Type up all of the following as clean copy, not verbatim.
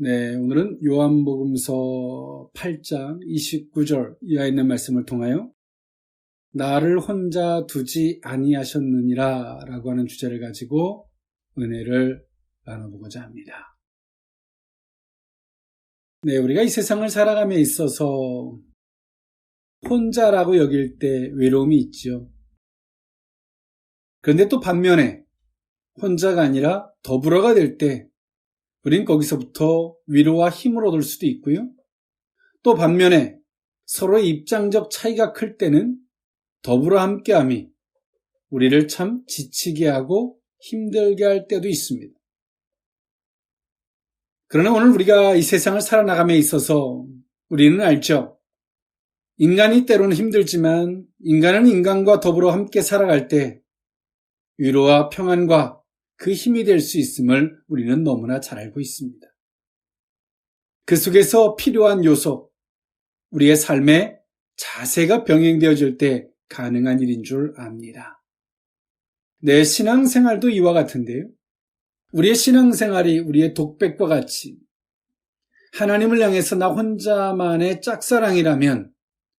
네, 오늘은 요한복음서 8장 29절 이하에 있는 말씀을 통하여 나를 혼자 두지 아니하셨느니라 라고 하는 주제를 가지고 은혜를 나눠보고자 합니다. 네, 우리가 이 세상을 살아감에 있어서 혼자라고 여길 때 외로움이 있죠. 그런데 또 반면에 혼자가 아니라 더불어가 될 때 우린 거기서부터 위로와 힘을 얻을 수도 있고요. 또 반면에 서로의 입장적 차이가 클 때는 더불어 함께함이 우리를 참 지치게 하고 힘들게 할 때도 있습니다. 그러나 오늘 우리가 이 세상을 살아나감에 있어서 우리는 알죠. 인간이 때로는 힘들지만 인간은 인간과 더불어 함께 살아갈 때 위로와 평안과 그 힘이 될 수 있음을 우리는 너무나 잘 알고 있습니다. 그 속에서 필요한 요소, 우리의 삶의 자세가 병행되어질 때 가능한 일인 줄 압니다. 내 신앙생활도 이와 같은데요. 우리의 신앙생활이 우리의 독백과 같이 하나님을 향해서 나 혼자만의 짝사랑이라면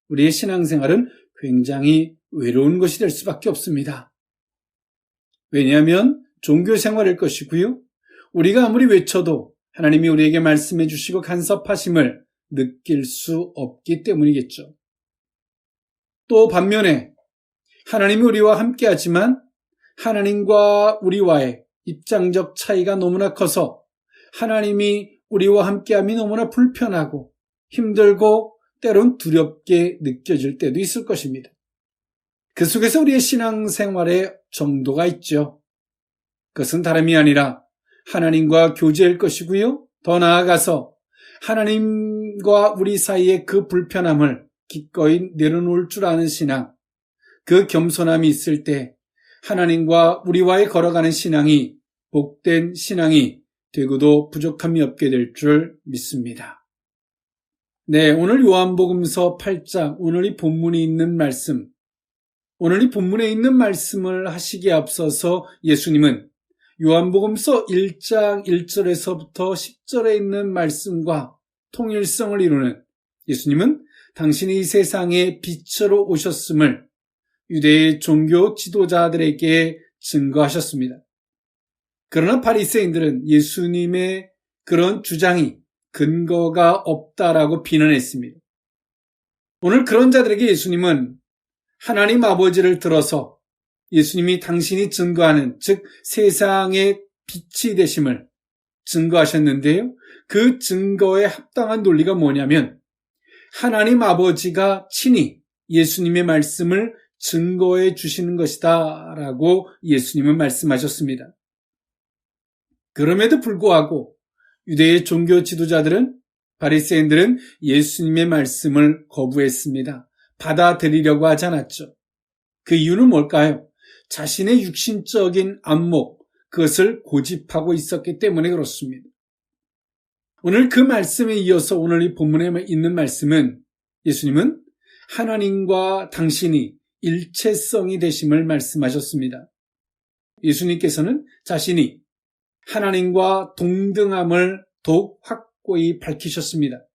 우리의 신앙생활은 굉장히 외로운 것이 될 수밖에 없습니다. 왜냐하면 종교생활일 것이고요. 우리가 아무리 외쳐도 하나님이 우리에게 말씀해 주시고 간섭하심을 느낄 수 없기 때문이겠죠. 또 반면에 하나님이 우리와 함께하지만 하나님과 우리와의 입장적 차이가 너무나 커서 하나님이 우리와 함께함이 너무나 불편하고 힘들고 때론 두렵게 느껴질 때도 있을 것입니다. 그 속에서 우리의 신앙생활의 정도가 있죠. 그것은 다름이 아니라 하나님과 교제일 것이고요. 더 나아가서 하나님과 우리 사이의 그 불편함을 기꺼이 내려놓을 줄 아는 신앙, 그 겸손함이 있을 때 하나님과 우리와의 걸어가는 신앙이 복된 신앙이 되고도 부족함이 없게 될 줄 믿습니다. 네, 오늘 요한복음서 8장, 오늘 이 본문이 있는 말씀, 오늘 이 본문에 있는 말씀을 하시기에 앞서서 예수님은 요한복음서 1장 1절에서부터 10절에 있는 말씀과 통일성을 이루는 예수님은 당신이 이 세상에 빛으로 오셨음을 유대의 종교 지도자들에게 증거하셨습니다. 그러나 바리새인들은 예수님의 그런 주장이 근거가 없다라고 비난했습니다. 오늘 그런 자들에게 예수님은 하나님 아버지를 들어서 예수님이 당신이 증거하는, 즉 세상의 빛이 되심을 증거하셨는데요. 그 증거에 합당한 논리가 뭐냐면 하나님 아버지가 친히 예수님의 말씀을 증거해 주시는 것이다 라고 예수님은 말씀하셨습니다. 그럼에도 불구하고 유대의 종교 지도자들은, 바리새인들은 예수님의 말씀을 거부했습니다. 받아들이려고 하지 않았죠. 그 이유는 뭘까요? 자신의 육신적인 안목, 그것을 고집하고 있었기 때문에 그렇습니다. 오늘 그 말씀에 이어서 오늘 이 본문에 있는 말씀은 예수님은 하나님과 당신이 일체성이 되심을 말씀하셨습니다. 예수님께서는 자신이 하나님과 동등함을 더욱 확고히 밝히셨습니다.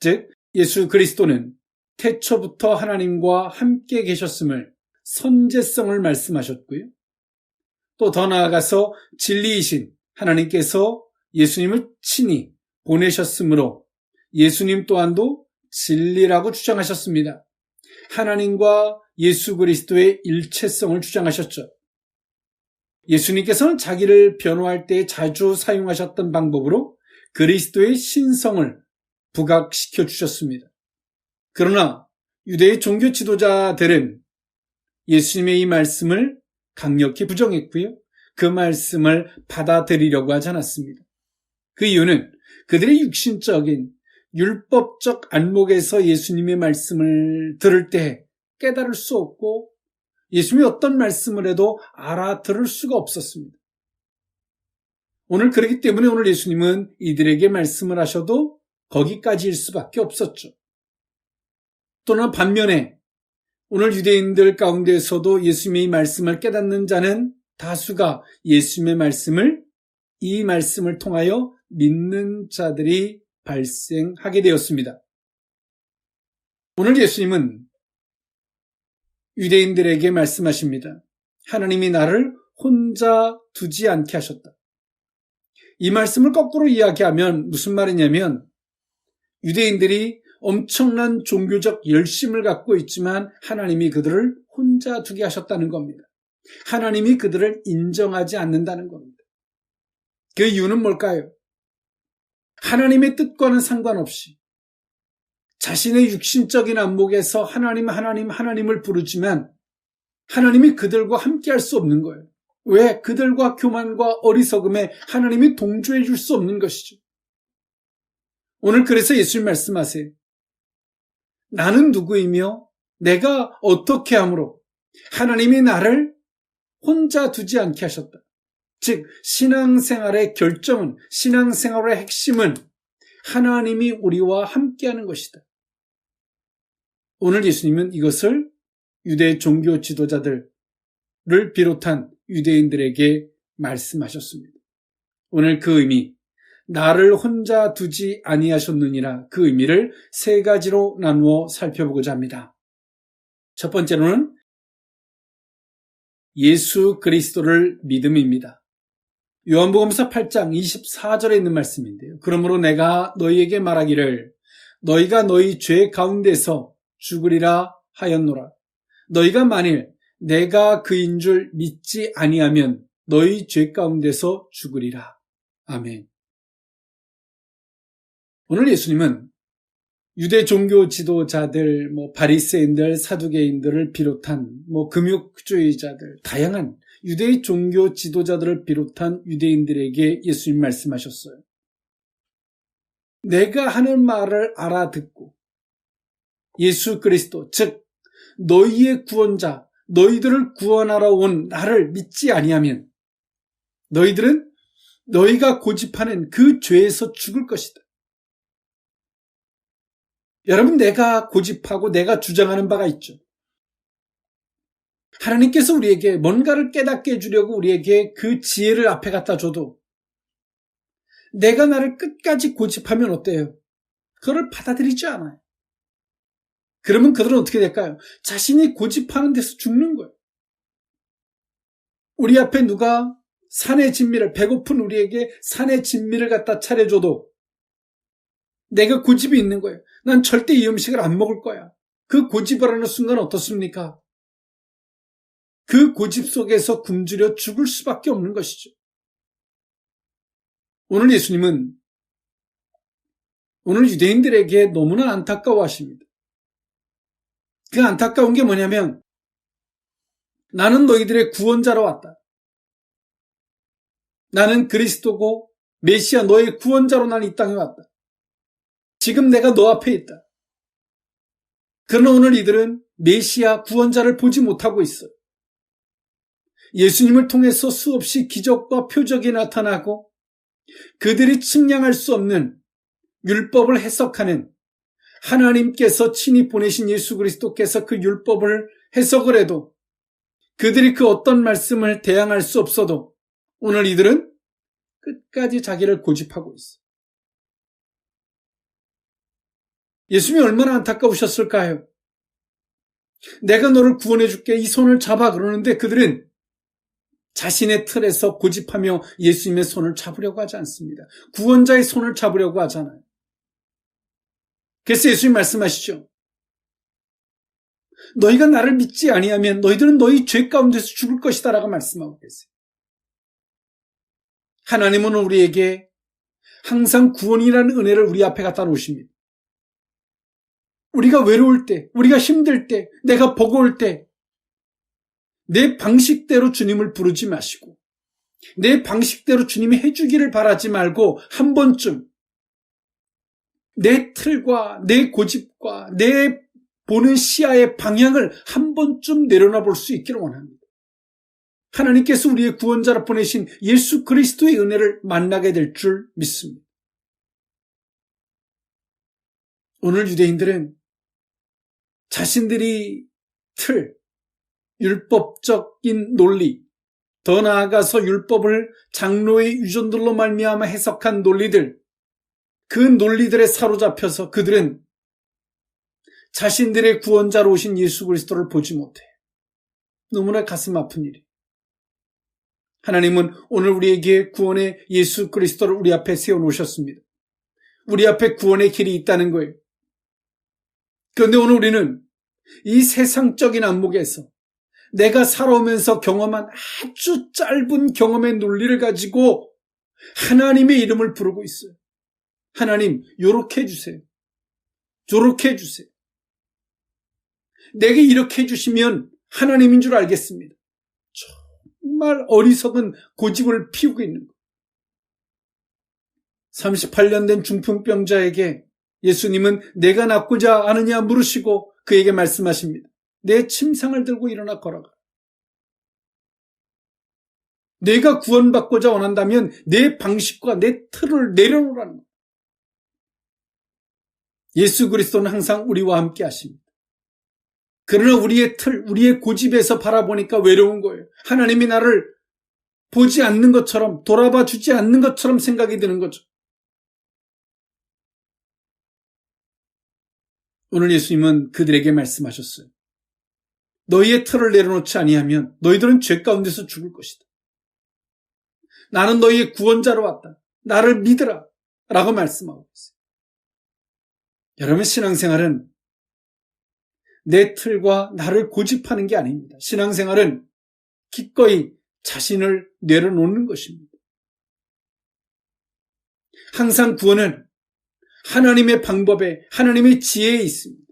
즉, 예수 그리스도는 태초부터 하나님과 함께 계셨음을, 선제성을 말씀하셨고요. 또 더 나아가서 진리이신 하나님께서 예수님을 친히 보내셨으므로 예수님 또한도 진리라고 주장하셨습니다. 하나님과 예수 그리스도의 일체성을 주장하셨죠. 예수님께서는 자기를 변호할 때 자주 사용하셨던 방법으로 그리스도의 신성을 부각시켜 주셨습니다. 그러나 유대의 종교 지도자들은 예수님의 이 말씀을 강력히 부정했고요. 그 말씀을 받아들이려고 하지 않았습니다. 그 이유는 그들의 육신적인 율법적 안목에서 예수님의 말씀을 들을 때 깨달을 수 없고 예수님이 어떤 말씀을 해도 알아들을 수가 없었습니다. 오늘 그렇기 때문에 오늘 예수님은 이들에게 말씀을 하셔도 거기까지일 수밖에 없었죠. 또는 반면에 오늘 유대인들 가운데서도 예수님의 말씀을 깨닫는 자는 다수가 예수님의 말씀을, 이 말씀을 통하여 믿는 자들이 발생하게 되었습니다. 오늘 예수님은 유대인들에게 말씀하십니다. 하나님이 나를 혼자 두지 않게 하셨다. 이 말씀을 거꾸로 이야기하면 무슨 말이냐면 유대인들이 엄청난 종교적 열심을 갖고 있지만 하나님이 그들을 혼자 두게 하셨다는 겁니다. 하나님이 그들을 인정하지 않는다는 겁니다. 그 이유는 뭘까요? 하나님의 뜻과는 상관없이 자신의 육신적인 안목에서 하나님을 부르지만 하나님이 그들과 함께할 수 없는 거예요. 왜? 그들과 교만과 어리석음에 하나님이 동조해 줄 수 없는 것이죠. 오늘 그래서 예수님 말씀하세요. 나는 누구이며 내가 어떻게 함으로 하나님이 나를 혼자 두지 않게 하셨다. 즉 신앙생활의 결정은, 신앙생활의 핵심은 하나님이 우리와 함께하는 것이다. 오늘 예수님은 이것을 유대 종교 지도자들을 비롯한 유대인들에게 말씀하셨습니다. 오늘 그 의미, 나를 혼자 두지 아니하셨느니라, 그 의미를 세 가지로 나누어 살펴보고자 합니다. 첫 번째로는 예수 그리스도를 믿음입니다. 요한복음서 8장 24절에 있는 말씀인데요. 그러므로 내가 너희에게 말하기를 너희가 너희 죄 가운데서 죽으리라 하였노라. 너희가 만일 내가 그인 줄 믿지 아니하면 너희 죄 가운데서 죽으리라. 아멘. 오늘 예수님은 유대 종교 지도자들, 바리새인들, 사두개인들을 비롯한 금욕주의자들, 다양한 유대의 종교 지도자들을 비롯한 유대인들에게 예수님 말씀하셨어요. 내가 하는 말을 알아듣고 예수 그리스도, 즉 너희의 구원자, 너희들을 구원하러 온 나를 믿지 아니하면 너희들은 너희가 고집하는 그 죄에서 죽을 것이다. 여러분, 내가 고집하고 내가 주장하는 바가 있죠. 하나님께서 우리에게 뭔가를 깨닫게 해주려고 우리에게 그 지혜를 앞에 갖다 줘도 내가 나를 끝까지 고집하면 어때요? 그걸 받아들이지 않아요. 그러면 그들은 어떻게 될까요? 자신이 고집하는 데서 죽는 거예요. 우리 앞에 누가 산의 진미를, 배고픈 우리에게 산의 진미를 갖다 차려줘도 내가 고집이 있는 거예요. 난 절대 이 음식을 안 먹을 거야. 그 고집을 하는 순간 어떻습니까? 그 고집 속에서 굶주려 죽을 수밖에 없는 것이죠. 오늘 예수님은 오늘 유대인들에게 너무나 안타까워하십니다. 그 안타까운 게 뭐냐면 나는 너희들의 구원자로 왔다. 나는 그리스도고 메시아 너의 구원자로 난 이 땅에 왔다. 지금 내가 너 앞에 있다. 그러나 오늘 이들은 메시아 구원자를 보지 못하고 있어요. 예수님을 통해서 수없이 기적과 표적이 나타나고 그들이 측량할 수 없는 율법을 해석하는 하나님께서 친히 보내신 예수 그리스도께서 그 율법을 해석을 해도 그들이 그 어떤 말씀을 대항할 수 없어도 오늘 이들은 끝까지 자기를 고집하고 있어요. 예수님이 얼마나 안타까우셨을까요? 내가 너를 구원해 줄게, 이 손을 잡아 그러는데 그들은 자신의 틀에서 고집하며 예수님의 손을 잡으려고 하지 않습니다. 구원자의 손을 잡으려고 하잖아요. 그래서 예수님 말씀하시죠. 너희가 나를 믿지 아니하면 너희들은 너희 죄 가운데서 죽을 것이다 라고 말씀하고 계세요. 하나님은 우리에게 항상 구원이라는 은혜를 우리 앞에 갖다 놓으십니다. 우리가 외로울 때, 우리가 힘들 때, 내가 버거울 때 내 방식대로 주님을 부르지 마시고 내 방식대로 주님이 해주기를 바라지 말고 한 번쯤 내 틀과 내 고집과 내 보는 시야의 방향을 한 번쯤 내려놔 볼 수 있기를 원합니다. 하나님께서 우리의 구원자로 보내신 예수 그리스도의 은혜를 만나게 될 줄 믿습니다. 오늘 유대인들은 자신들이 틀, 율법적인 논리, 더 나아가서 율법을 장로의 유전들로 말미암아 해석한 논리들, 그 논리들에 사로잡혀서 그들은 자신들의 구원자로 오신 예수 그리스도를 보지 못해. 너무나 가슴 아픈 일이. 하나님은 오늘 우리에게 구원의 예수 그리스도를 우리 앞에 세워놓으셨습니다. 우리 앞에 구원의 길이 있다는 거예요. 그런데 오늘 우리는 이 세상적인 안목에서 내가 살아오면서 경험한 아주 짧은 경험의 논리를 가지고 하나님의 이름을 부르고 있어요. 하나님, 요렇게 해주세요. 저렇게 해주세요. 내게 이렇게 해주시면 하나님인 줄 알겠습니다. 정말 어리석은 고집을 피우고 있는 것. 38년 된 중풍병자에게 예수님은 내가 낫고자 하느냐 물으시고 그에게 말씀하십니다. 내 침상을 들고 일어나 걸어가. 내가 구원받고자 원한다면 내 방식과 내 틀을 내려놓으라는 거예요. 예수 그리스도는 항상 우리와 함께 하십니다. 그러나 우리의 틀, 우리의 고집에서 바라보니까 외로운 거예요. 하나님이 나를 보지 않는 것처럼, 돌아봐 주지 않는 것처럼 생각이 드는 거죠. 오늘 예수님은 그들에게 말씀하셨어요. 너희의 틀을 내려놓지 아니하면 너희들은 죄 가운데서 죽을 것이다. 나는 너희의 구원자로 왔다. 나를 믿으라. 라고 말씀하고 있어요. 여러분, 신앙생활은 내 틀과 나를 고집하는 게 아닙니다. 신앙생활은 기꺼이 자신을 내려놓는 것입니다. 항상 구원은 하나님의 방법에, 하나님의 지혜에 있습니다.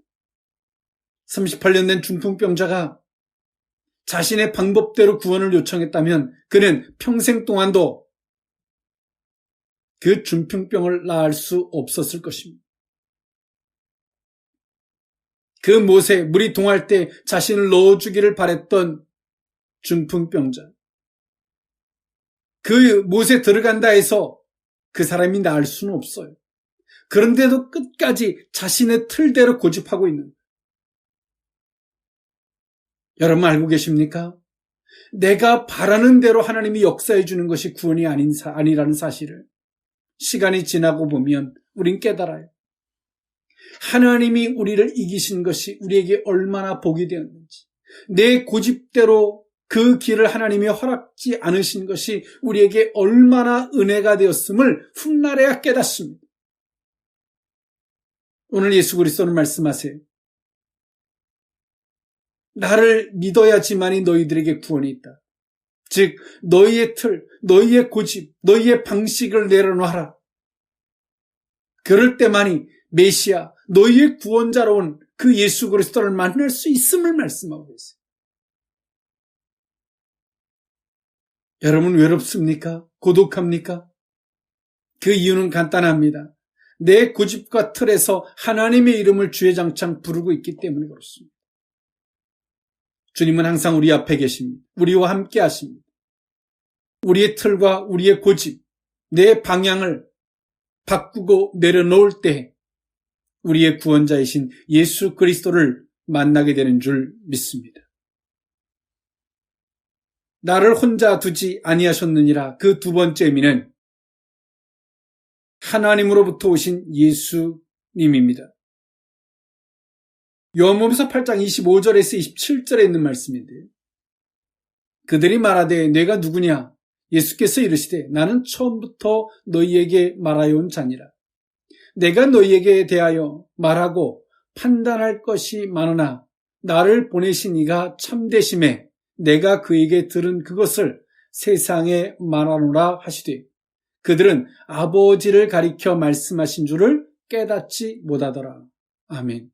38년 된 중풍병자가 자신의 방법대로 구원을 요청했다면 그는 평생 동안도 그 중풍병을 나을 수 없었을 것입니다. 그 못에 물이 동할 때 자신을 넣어주기를 바랬던 중풍병자. 그 못에 들어간다 해서 그 사람이 나을 수는 없어요. 그런데도 끝까지 자신의 틀대로 고집하고 있는 거예요. 여러분 알고 계십니까? 내가 바라는 대로 하나님이 역사해 주는 것이 구원이 아니라는 사실을 시간이 지나고 보면 우린 깨달아요. 하나님이 우리를 이기신 것이 우리에게 얼마나 복이 되었는지, 내 고집대로 그 길을 하나님이 허락지 않으신 것이 우리에게 얼마나 은혜가 되었음을 훗날에야 깨닫습니다. 오늘 예수 그리스도는 말씀하세요. 나를 믿어야지만이 너희들에게 구원이 있다. 즉 너희의 틀, 너희의 고집, 너희의 방식을 내려놔라. 그럴 때만이 메시아, 너희의 구원자로 온 그 예수 그리스도를 만날 수 있음을 말씀하고 있어요. 여러분 외롭습니까? 고독합니까? 그 이유는 간단합니다. 내 고집과 틀에서 하나님의 이름을 주야장창 부르고 있기 때문에 그렇습니다. 주님은 항상 우리 앞에 계십니다. 우리와 함께 하십니다. 우리의 틀과 우리의 고집, 내 방향을 바꾸고 내려놓을 때 우리의 구원자이신 예수 그리스도를 만나게 되는 줄 믿습니다. 나를 혼자 두지 아니하셨느니라. 그 두 번째 의미는 하나님으로부터 오신 예수님입니다. 요한복음 8장 25절에서 27절에 있는 말씀인데요. 그들이 말하되 내가 누구냐? 예수께서 이르시되 나는 처음부터 너희에게 말하여 온 자니라. 내가 너희에게 대하여 말하고 판단할 것이 많으나 나를 보내신 이가 참되심에 내가 그에게 들은 그것을 세상에 말하노라 하시되 그들은 아버지를 가리켜 말씀하신 줄을 깨닫지 못하더라. 아멘.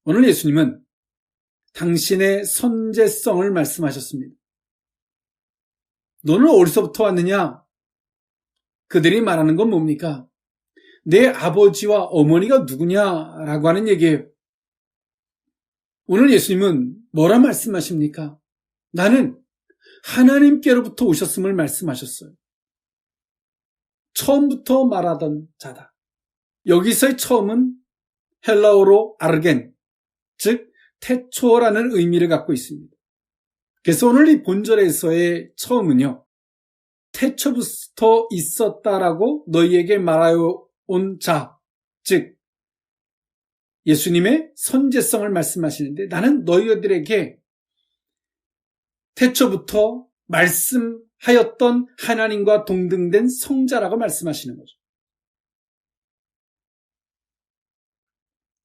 오늘 예수님은 당신의 선제성을 말씀하셨습니다. 너는 어디서부터 왔느냐? 그들이 말하는 건 뭡니까? 내 아버지와 어머니가 누구냐라고 하는 얘기예요. 오늘 예수님은 뭐라 말씀하십니까? 나는 하나님께로부터 오셨음을 말씀하셨어요. 처음부터 말하던 자다. 여기서의 처음은 헬라어로 아르겐, 즉 태초라는 의미를 갖고 있습니다. 그래서 오늘 이 본절에서의 처음은요, 태초부터 있었다라고 너희에게 말하여 온 자, 즉 예수님의 선제성을 말씀하시는데, 나는 너희들에게 태초부터 말씀하였던 하나님과 동등된 성자라고 말씀하시는 거죠.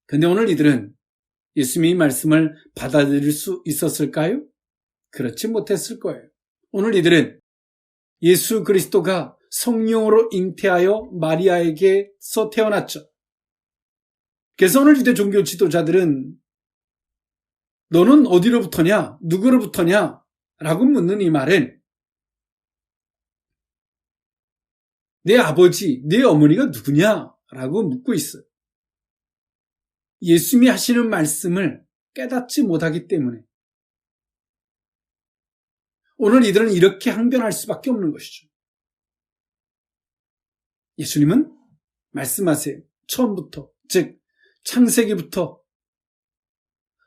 근데 오늘 이들은 예수님의 말씀을 받아들일 수 있었을까요? 그렇지 못했을 거예요. 오늘 이들은 예수 그리스도가 성령으로 잉태하여 마리아에게서 태어났죠. 그래서 오늘 유대 종교 지도자들은 너는 어디로부터냐? 누구로부터냐? 라고 묻는 이 말은 내 아버지, 내 어머니가 누구냐? 라고 묻고 있어요. 예수님이 하시는 말씀을 깨닫지 못하기 때문에 오늘 이들은 이렇게 항변할 수밖에 없는 것이죠. 예수님은 말씀하세요. 처음부터, 즉 창세기부터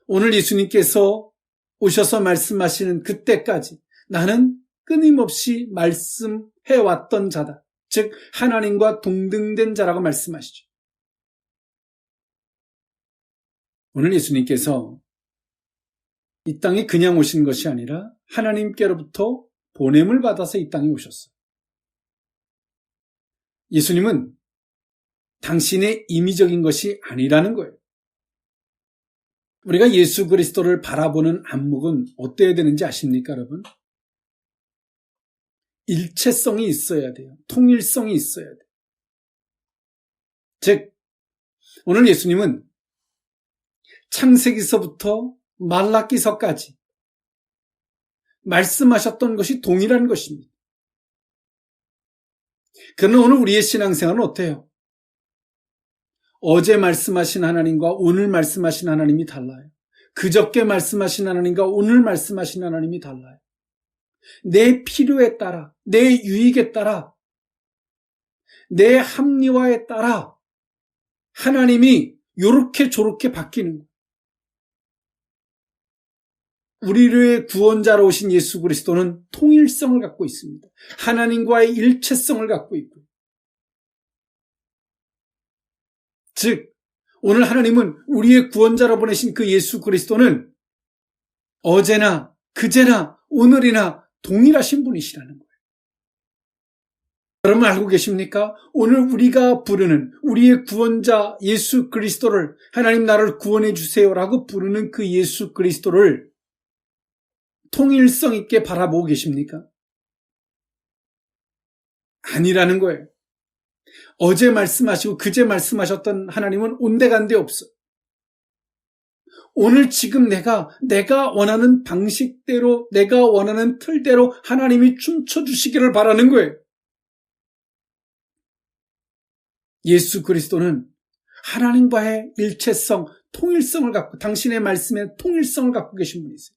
오늘 예수님께서 오셔서 말씀하시는 그때까지 나는 끊임없이 말씀해왔던 자다. 즉 하나님과 동등된 자라고 말씀하시죠. 오늘 예수님께서 이 땅에 그냥 오신 것이 아니라 하나님께로부터 보냄을 받아서 이 땅에 오셨어요. 예수님은 당신의 임의적인 것이 아니라는 거예요. 우리가 예수 그리스도를 바라보는 안목은 어때야 되는지 아십니까, 여러분? 일체성이 있어야 돼요. 통일성이 있어야 돼요. 즉, 오늘 예수님은 창세기서부터 말라기서까지 말씀하셨던 것이 동일한 것입니다. 그러나 오늘 우리의 신앙생활은 어때요? 어제 말씀하신 하나님과 오늘 말씀하신 하나님이 달라요. 그저께 말씀하신 하나님과 오늘 말씀하신 하나님이 달라요. 내 필요에 따라, 내 유익에 따라, 내 합리화에 따라 하나님이 요렇게 저렇게 바뀌는 거예요. 우리의 구원자로 오신 예수 그리스도는 통일성을 갖고 있습니다. 하나님과의 일체성을 갖고 있고요. 즉, 오늘 하나님은 우리의 구원자로 보내신 그 예수 그리스도는 어제나 그제나 오늘이나 동일하신 분이시라는 거예요. 여러분 알고 계십니까? 오늘 우리가 부르는 우리의 구원자 예수 그리스도를 하나님 나를 구원해 주세요라고 부르는 그 예수 그리스도를 통일성 있게 바라보고 계십니까? 아니라는 거예요. 어제 말씀하시고 그제 말씀하셨던 하나님은 온데간데 없어. 오늘 지금 내가 원하는 방식대로, 내가 원하는 틀대로 하나님이 춤춰주시기를 바라는 거예요. 예수 그리스도는 하나님과의 일체성, 통일성을 갖고, 당신의 말씀에 통일성을 갖고 계신 분이세요.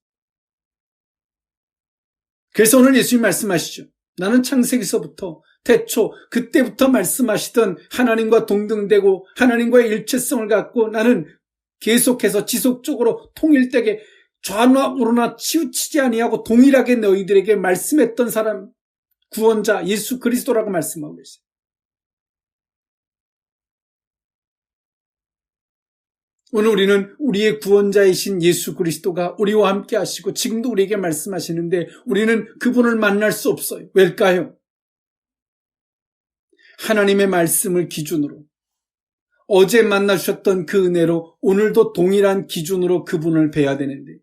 그래서 오늘 예수님 말씀하시죠. 나는 창세기서부터 태초 그때부터 말씀하시던 하나님과 동등되고 하나님과의 일체성을 갖고 나는 계속해서 지속적으로 통일되게 좌나 우로나 치우치지 아니하고 동일하게 너희들에게 말씀했던 사람, 구원자 예수 그리스도라고 말씀하고 있어요. 오늘 우리는 우리의 구원자이신 예수 그리스도가 우리와 함께 하시고 지금도 우리에게 말씀하시는데 우리는 그분을 만날 수 없어요. 왜일까요? 하나님의 말씀을 기준으로 어제 만나주셨던 그 은혜로 오늘도 동일한 기준으로 그분을 뵈야 되는데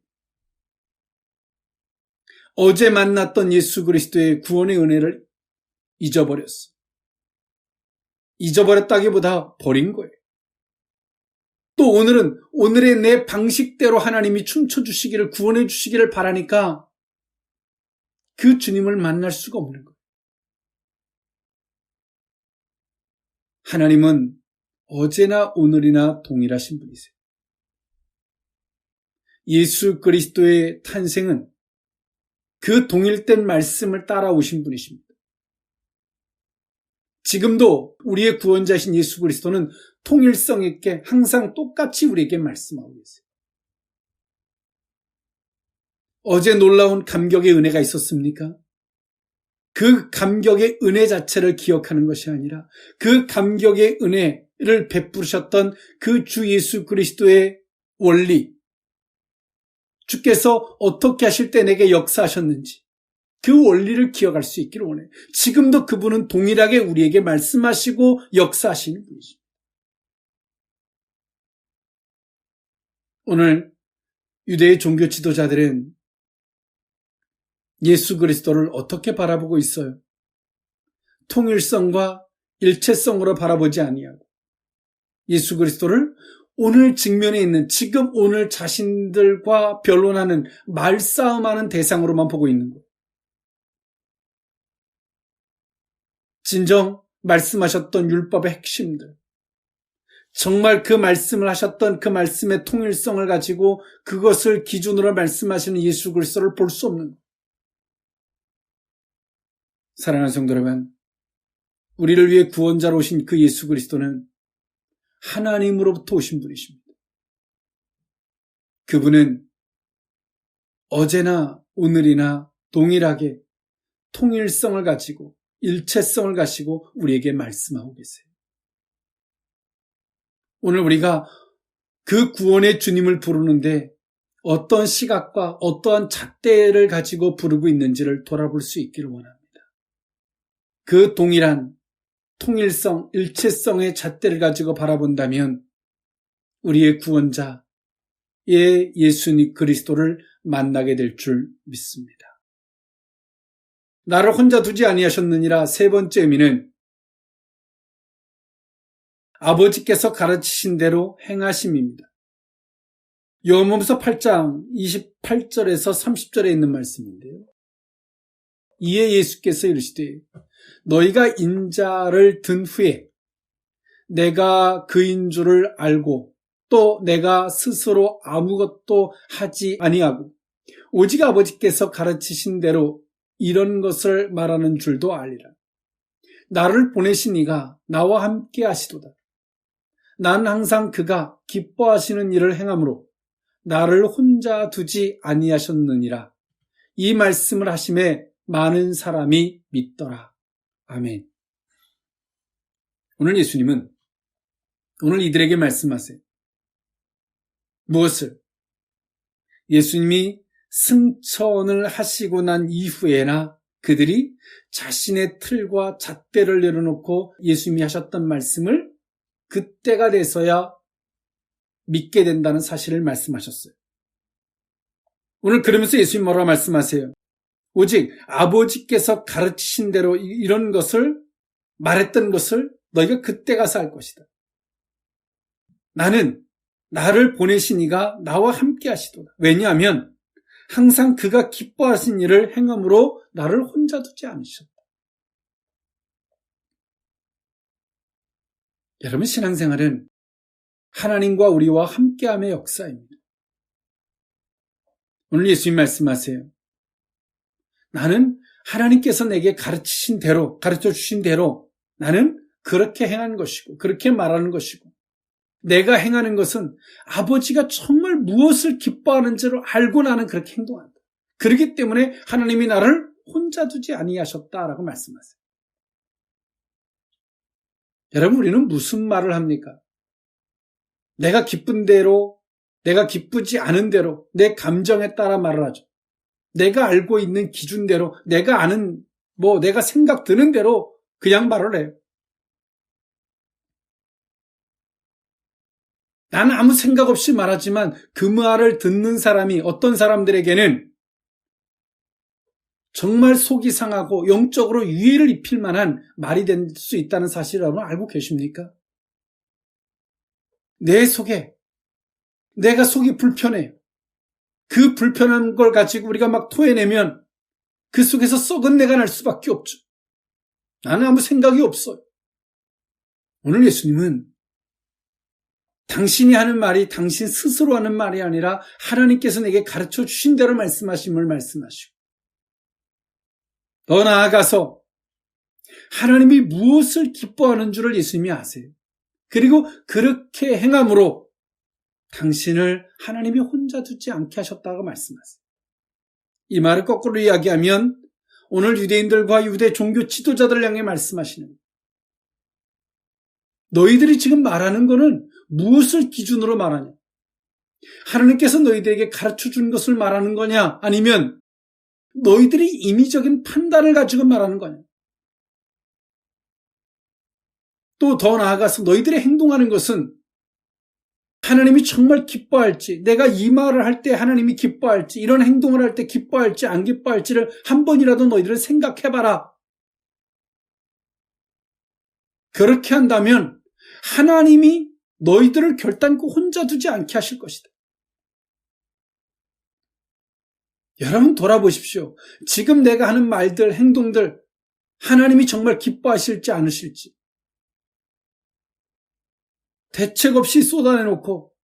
어제 만났던 예수 그리스도의 구원의 은혜를 잊어버렸어. 잊어버렸다기보다 버린 거예요. 또 오늘은 오늘의 내 방식대로 하나님이 춤춰주시기를 구원해 주시기를 바라니까 그 주님을 만날 수가 없는 거예요. 하나님은 어제나 오늘이나 동일하신 분이세요. 예수 그리스도의 탄생은 그 동일된 말씀을 따라오신 분이십니다. 지금도 우리의 구원자이신 예수 그리스도는 통일성 있게 항상 똑같이 우리에게 말씀하고 계세요. 어제 놀라운 감격의 은혜가 있었습니까? 그 감격의 은혜 자체를 기억하는 것이 아니라 그 감격의 은혜를 베푸셨던 그 주 예수 그리스도의 원리, 주께서 어떻게 하실 때 내게 역사하셨는지 그 원리를 기억할 수 있기를 원해요. 지금도 그분은 동일하게 우리에게 말씀하시고 역사하시는 분이십니다. 오늘 유대의 종교 지도자들은 예수 그리스도를 어떻게 바라보고 있어요? 통일성과 일체성으로 바라보지 아니하고 예수 그리스도를 오늘 직면에 있는 지금 오늘 자신들과 변론하는 말싸움하는 대상으로만 보고 있는 거예요. 진정 말씀하셨던 율법의 핵심들, 정말 그 말씀을 하셨던 그 말씀의 통일성을 가지고 그것을 기준으로 말씀하시는 예수 그리스도를 볼 수 없는 거예요. 사랑하는 성도 여러분, 우리를 위해 구원자로 오신 그 예수 그리스도는 하나님으로부터 오신 분이십니다. 그분은 어제나 오늘이나 동일하게 통일성을 가지고 일체성을 가지고 우리에게 말씀하고 계세요. 오늘 우리가 그 구원의 주님을 부르는데 어떤 시각과 어떠한 잣대를 가지고 부르고 있는지를 돌아볼 수 있기를 원합니다. 그 동일한 통일성, 일체성의 잣대를 가지고 바라본다면 우리의 구원자의 예수님 그리스도를 만나게 될 줄 믿습니다. 나를 혼자 두지 아니하셨느니라 세 번째 의미는 아버지께서 가르치신 대로 행하심입니다. 요한복음 8장 28절에서 30절에 있는 말씀인데요. 이에 예수께서 이르시되 너희가 인자를 든 후에 내가 그인 줄을 알고 또 내가 스스로 아무것도 하지 아니하고 오직 아버지께서 가르치신 대로 이런 것을 말하는 줄도 알리라. 나를 보내신 이가 나와 함께 하시도다. 난 항상 그가 기뻐하시는 일을 행함으로 나를 혼자 두지 아니하셨느니라. 이 말씀을 하심에 많은 사람이 믿더라. 아멘. 오늘 예수님은 오늘 이들에게 말씀하세요. 무엇을? 예수님이 승천을 하시고 난 이후에나 그들이 자신의 틀과 잣대를 내려놓고 예수님이 하셨던 말씀을 그때가 돼서야 믿게 된다는 사실을 말씀하셨어요. 오늘 그러면서 예수님 뭐라고 말씀하세요? 오직 아버지께서 가르치신 대로 이런 것을 말했던 것을 너희가 그때 가서 알 것이다. 나를 보내신 이가 나와 함께 하시도다. 왜냐하면 항상 그가 기뻐하신 일을 행함으로 나를 혼자 두지 않으셨다. 여러분, 신앙생활은 하나님과 우리와 함께함의 역사입니다. 오늘 예수님 말씀하세요. 나는 하나님께서 내게 가르치신 대로, 가르쳐 주신 대로 나는 그렇게 행하는 것이고 그렇게 말하는 것이고 내가 행하는 것은 아버지가 정말 무엇을 기뻐하는지를 알고 나는 그렇게 행동한다. 그렇기 때문에 하나님이 나를 혼자 두지 아니하셨다라고 말씀하세요. 여러분, 우리는 무슨 말을 합니까? 내가 기쁜 대로, 내가 기쁘지 않은 대로 내 감정에 따라 말을 하죠. 내가 알고 있는 기준대로, 내가 아는, 내가 생각 드는 대로 그냥 말을 해요. 나는 아무 생각 없이 말하지만 그 말을 듣는 사람이 어떤 사람들에게는 정말 속이 상하고 영적으로 유해를 입힐 만한 말이 될 수 있다는 사실을 여러분 알고 계십니까? 내 속에 내가 속이 불편해요. 그 불편한 걸 가지고 우리가 막 토해내면 그 속에서 썩은 내가 날 수밖에 없죠. 나는 아무 생각이 없어요. 오늘 예수님은 당신이 하는 말이 당신 스스로 하는 말이 아니라 하나님께서 내게 가르쳐 주신 대로 말씀하심을 말씀하시고 더 나아가서 하나님이 무엇을 기뻐하는 줄을 예수님이 아세요. 그리고 그렇게 행함으로 당신을 하나님이 혼자 두지 않게 하셨다고 말씀하세요. 이 말을 거꾸로 이야기하면 오늘 유대인들과 유대 종교 지도자들 향해 말씀하시는 거예요. 너희들이 지금 말하는 거는 무엇을 기준으로 말하냐? 하나님께서 너희들에게 가르쳐 준 것을 말하는 거냐? 아니면 너희들이 임의적인 판단을 가지고 말하는 거냐? 또 더 나아가서 너희들이 행동하는 것은 하나님이 정말 기뻐할지, 내가 이 말을 할 때 하나님이 기뻐할지, 이런 행동을 할 때 기뻐할지 안 기뻐할지를 한 번이라도 너희들은 생각해봐라. 그렇게 한다면 하나님이 너희들을 결단코 혼자 두지 않게 하실 것이다. 여러분 돌아보십시오. 지금 내가 하는 말들, 행동들 하나님이 정말 기뻐하실지 않으실지 대책 없이 쏟아내놓고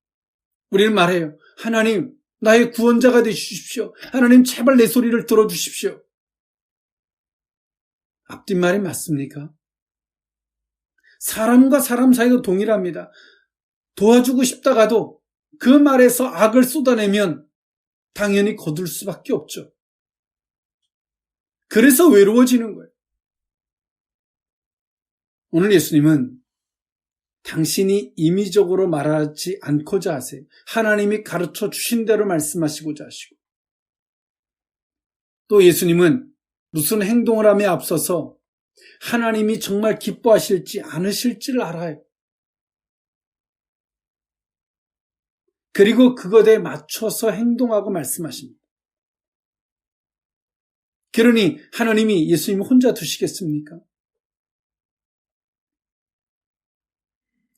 우리는 말해요. 하나님, 나의 구원자가 되주십시오. 하나님, 제발 내 소리를 들어주십시오. 앞뒷 말이 맞습니까? 사람과 사람 사이도 동일합니다. 도와주고 싶다가도 그 말에서 악을 쏟아내면 당연히 거둘 수밖에 없죠. 그래서 외로워지는 거예요. 오늘 예수님은 당신이 임의적으로 말하지 않고자 하세요. 하나님이 가르쳐 주신 대로 말씀하시고자 하시고, 또 예수님은 무슨 행동을 함에 앞서서 하나님이 정말 기뻐하실지 않으실지를 알아요. 그리고 그것에 맞춰서 행동하고 말씀하십니다. 그러니 하나님이 예수님을 혼자 두시겠습니까?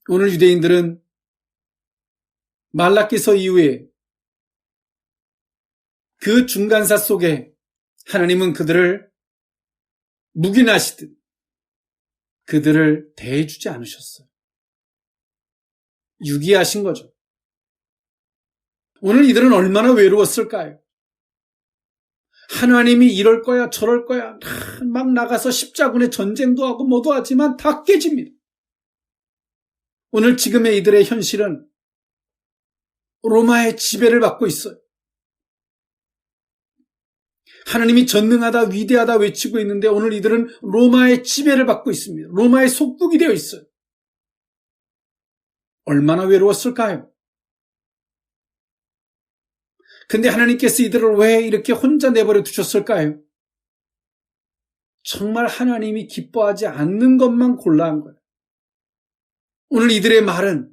오늘 유대인들은 말라기서 이후에 그 중간사 속에 하나님은 그들을 묵인하시듯 그들을 대해주지 않으셨어요. 유기하신 거죠. 오늘 이들은 얼마나 외로웠을까요? 하나님이 이럴 거야 저럴 거야 막 나가서 십자군의 전쟁도 하고 뭐도 하지만 다 깨집니다. 오늘 지금의 이들의 현실은 로마의 지배를 받고 있어요. 하나님이 전능하다 위대하다 외치고 있는데 오늘 이들은 로마의 지배를 받고 있습니다. 로마의 속국이 되어 있어요. 얼마나 외로웠을까요? 근데 하나님께서 이들을 왜 이렇게 혼자 내버려 두셨을까요? 정말 하나님이 기뻐하지 않는 것만 골라 한 거예요. 오늘 이들의 말은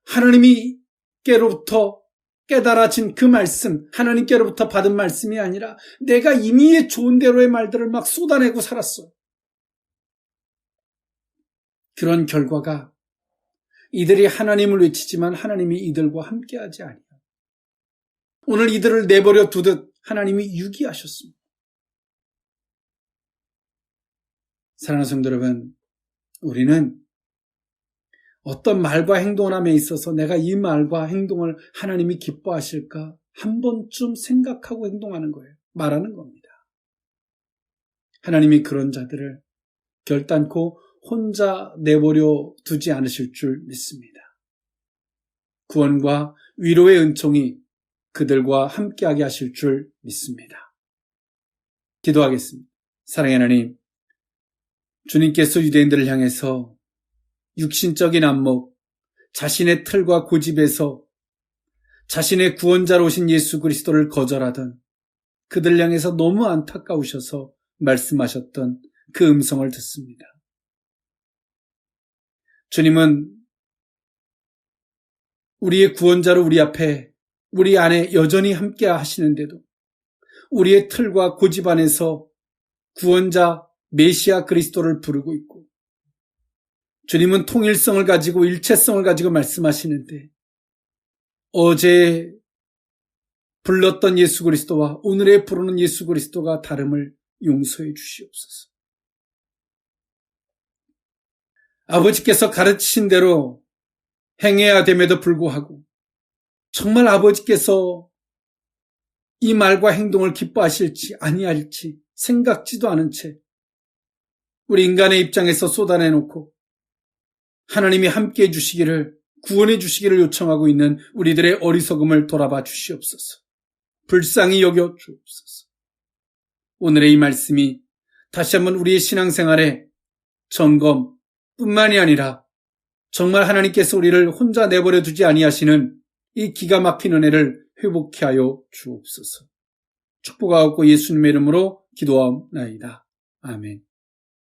하나님께로부터 깨달아진 그 말씀, 하나님께로부터 받은 말씀이 아니라 내가 임의의 좋은 대로의 말들을 막 쏟아내고 살았어요. 그런 결과가 이들이 하나님을 외치지만 하나님이 이들과 함께하지 아니하고 오늘 이들을 내버려 두듯 하나님이 유기하셨습니다. 사랑하는 성도 여러분, 우리는 어떤 말과 행동을 함에 있어서 내가 이 말과 행동을 하나님이 기뻐하실까 한 번쯤 생각하고 행동하는 거예요. 말하는 겁니다. 하나님이 그런 자들을 결단코 혼자 내버려 두지 않으실 줄 믿습니다. 구원과 위로의 은총이 그들과 함께하게 하실 줄 믿습니다. 기도하겠습니다. 사랑의 하나님, 주님께서 유대인들을 향해서 육신적인 안목, 자신의 틀과 고집에서 자신의 구원자로 오신 예수 그리스도를 거절하던 그들 향해서 너무 안타까우셔서 말씀하셨던 그 음성을 듣습니다. 주님은 우리의 구원자로 우리 앞에, 우리 안에 여전히 함께 하시는데도 우리의 틀과 고집 안에서 구원자 메시아 그리스도를 부르고 있고 주님은 통일성을 가지고 일체성을 가지고 말씀하시는데 어제 불렀던 예수 그리스도와 오늘에 부르는 예수 그리스도가 다름을 용서해 주시옵소서. 아버지께서 가르치신 대로 행해야 됨에도 불구하고 정말 아버지께서 이 말과 행동을 기뻐하실지 아니할지 생각지도 않은 채 우리 인간의 입장에서 쏟아내놓고 하나님이 함께해 주시기를, 구원해 주시기를 요청하고 있는 우리들의 어리석음을 돌아봐 주시옵소서. 불쌍히 여겨 주옵소서. 오늘의 이 말씀이 다시 한번 우리의 신앙생활에 점검뿐만이 아니라 정말 하나님께서 우리를 혼자 내버려 두지 아니하시는 이 기가 막힌 은혜를 회복케 하여 주옵소서. 축복하옵고 예수님의 이름으로 기도하옵나이다. 아멘.